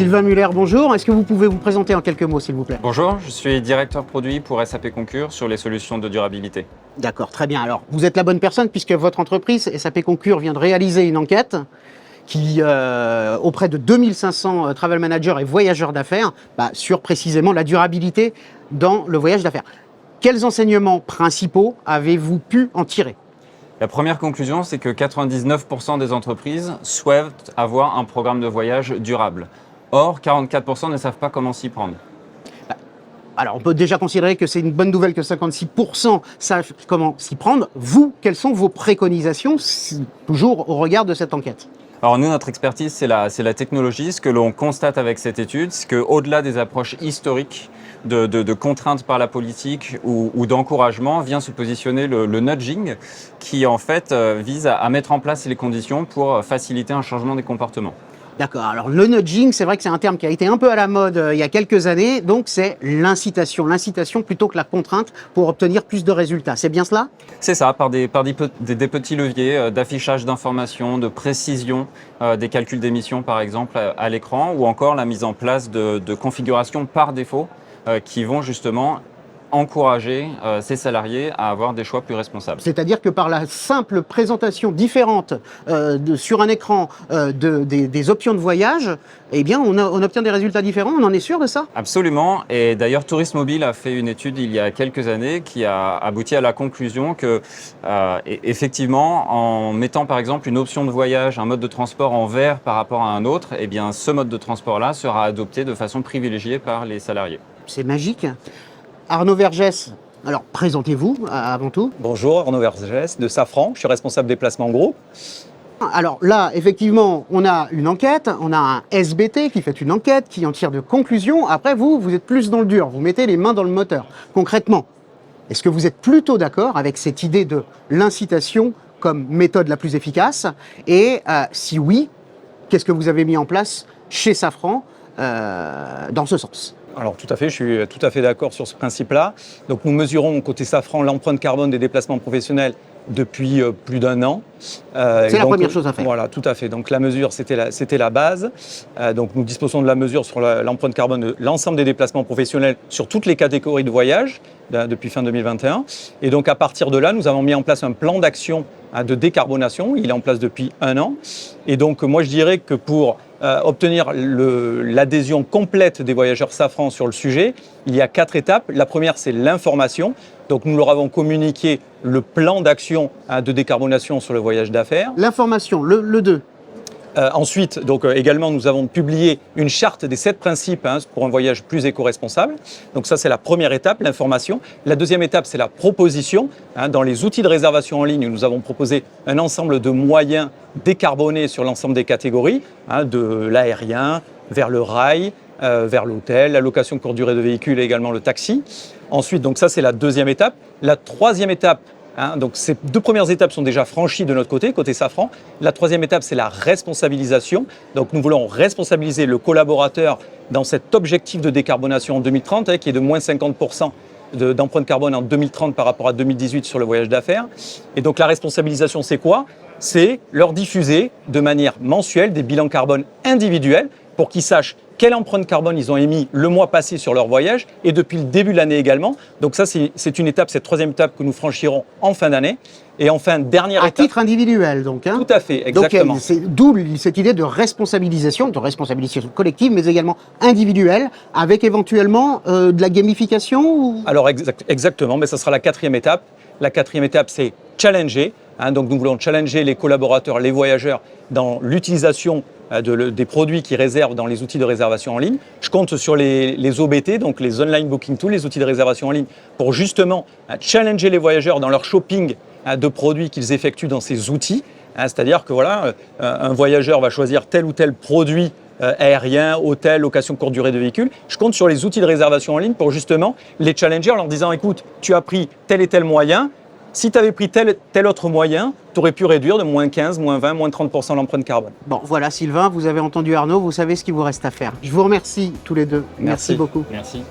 Sylvain Muller, bonjour. Est-ce que vous pouvez vous présenter en quelques mots, s'il vous plaît? Bonjour, je suis directeur produit pour SAP Concur sur les solutions de durabilité. D'accord, très bien. Alors, vous êtes la bonne personne puisque votre entreprise, SAP Concur, vient de réaliser une enquête qui, auprès de 2500 travel managers et voyageurs d'affaires, sur précisément la durabilité dans le voyage d'affaires. Quels enseignements principaux avez-vous pu en tirer? La première conclusion, c'est que 99% des entreprises souhaitent avoir un programme de voyage durable. Or, 44% ne savent pas comment s'y prendre. Alors, on peut déjà considérer que c'est une bonne nouvelle que 56% savent comment s'y prendre. Vous, quelles sont vos préconisations, toujours au regard de cette enquête? Alors nous, notre expertise, c'est la technologie. Ce que l'on constate avec cette étude, c'est qu'au-delà des approches historiques de contraintes par la politique ou d'encouragement, vient se positionner le nudging qui, en fait, vise à mettre en place les conditions pour faciliter un changement des comportements. D'accord. Alors, le nudging, c'est vrai que c'est un terme qui a été un peu à la mode il y a quelques années. Donc, c'est l'incitation. L'incitation plutôt que la contrainte pour obtenir plus de résultats. C'est bien cela? C'est ça, par des petits leviers d'affichage d'informations, de précision des calculs d'émissions, par exemple, à l'écran, ou encore la mise en place de configurations par défaut qui vont justement encourager ses salariés à avoir des choix plus responsables. C'est-à-dire que par la simple présentation différente sur un écran des options de voyage, eh bien, on obtient des résultats différents. On en est sûr de ça? Absolument. Et d'ailleurs, Tourisme Mobile a fait une étude il y a quelques années qui a abouti à la conclusion que, effectivement, en mettant par exemple une option de voyage, un mode de transport en vert par rapport à un autre, eh bien, ce mode de transport-là sera adopté de façon privilégiée par les salariés. C'est magique. Arnaud Vergès, alors présentez-vous avant tout. Bonjour, Arnaud Vergès de Safran, je suis responsable des placements groupe. Alors là, effectivement, on a une enquête, on a un SBT qui fait une enquête, qui en tire de conclusions. Après, vous êtes plus dans le dur, vous mettez les mains dans le moteur. Concrètement, est-ce que vous êtes plutôt d'accord avec cette idée de l'incitation comme méthode la plus efficace? Et si oui, qu'est-ce que vous avez mis en place chez Safran dans ce sens? Alors tout à fait, je suis tout à fait d'accord sur ce principe-là. Donc nous mesurons côté Safran l'empreinte carbone des déplacements professionnels depuis plus d'1 an. C'est la première chose à faire. Voilà, tout à fait. Donc la mesure, c'était la base. Donc nous disposons de la mesure sur l'empreinte carbone de l'ensemble des déplacements professionnels sur toutes les catégories de voyage depuis fin 2021. Et donc à partir de là, nous avons mis en place un plan d'action de décarbonation. Il est en place depuis 1 an. Et donc moi je dirais que pour obtenir l'adhésion complète des voyageurs Safran sur le sujet, il y a 4 étapes. La première, c'est l'information. Donc nous leur avons communiqué le plan d'action de décarbonation sur le voyage d'affaires. L'information, le 2. Ensuite, donc, également, nous avons publié une charte des 7 principes pour un voyage plus éco-responsable. Donc ça, c'est la première étape, l'information. La deuxième étape, c'est la proposition. Dans les outils de réservation en ligne, nous avons proposé un ensemble de moyens décarbonés sur l'ensemble des catégories, de l'aérien vers le rail, vers l'hôtel, la location courte durée de véhicules et également le taxi. Ensuite, donc ça, c'est la deuxième étape. La troisième étape, donc ces 2 premières étapes sont déjà franchies de notre côté Safran. La troisième étape, c'est la responsabilisation. Donc nous voulons responsabiliser le collaborateur dans cet objectif de décarbonation en 2030, qui est de moins 50% d'empreinte carbone en 2030 par rapport à 2018 sur le voyage d'affaires. Et donc la responsabilisation, c'est quoi? C'est leur diffuser de manière mensuelle des bilans carbone individuels pour qu'ils sachent quelle empreinte carbone ils ont émis le mois passé sur leur voyage et depuis le début de l'année également. Donc ça, c'est une étape, cette troisième étape que nous franchirons en fin d'année. Et enfin, dernière étape. À titre individuel, donc. Tout à fait, exactement. Donc, d'où cette idée de responsabilisation collective, mais également individuelle, avec éventuellement de la gamification Alors, exactement, mais ça sera la 4e étape. La 4e étape, c'est challenger. Donc, nous voulons challenger les collaborateurs, les voyageurs dans l'utilisation des produits qu'ils réservent dans les outils de réservation en ligne. Je compte sur les OBT, donc les Online Booking Tools, les outils de réservation en ligne, pour justement challenger les voyageurs dans leur shopping de produits qu'ils effectuent dans ces outils. C'est-à-dire que voilà, un voyageur va choisir tel ou tel produit aérien, hôtel, location courte durée de véhicule. Je compte sur les outils de réservation en ligne pour justement les challenger en leur disant « Écoute, tu as pris tel et tel moyen. Si tu avais pris tel autre moyen, tu aurais pu réduire de moins 15, moins 20, moins 30% l'empreinte carbone. » Bon, voilà Sylvain, vous avez entendu Arnaud, vous savez ce qu'il vous reste à faire. Je vous remercie tous les deux. Merci beaucoup. Merci.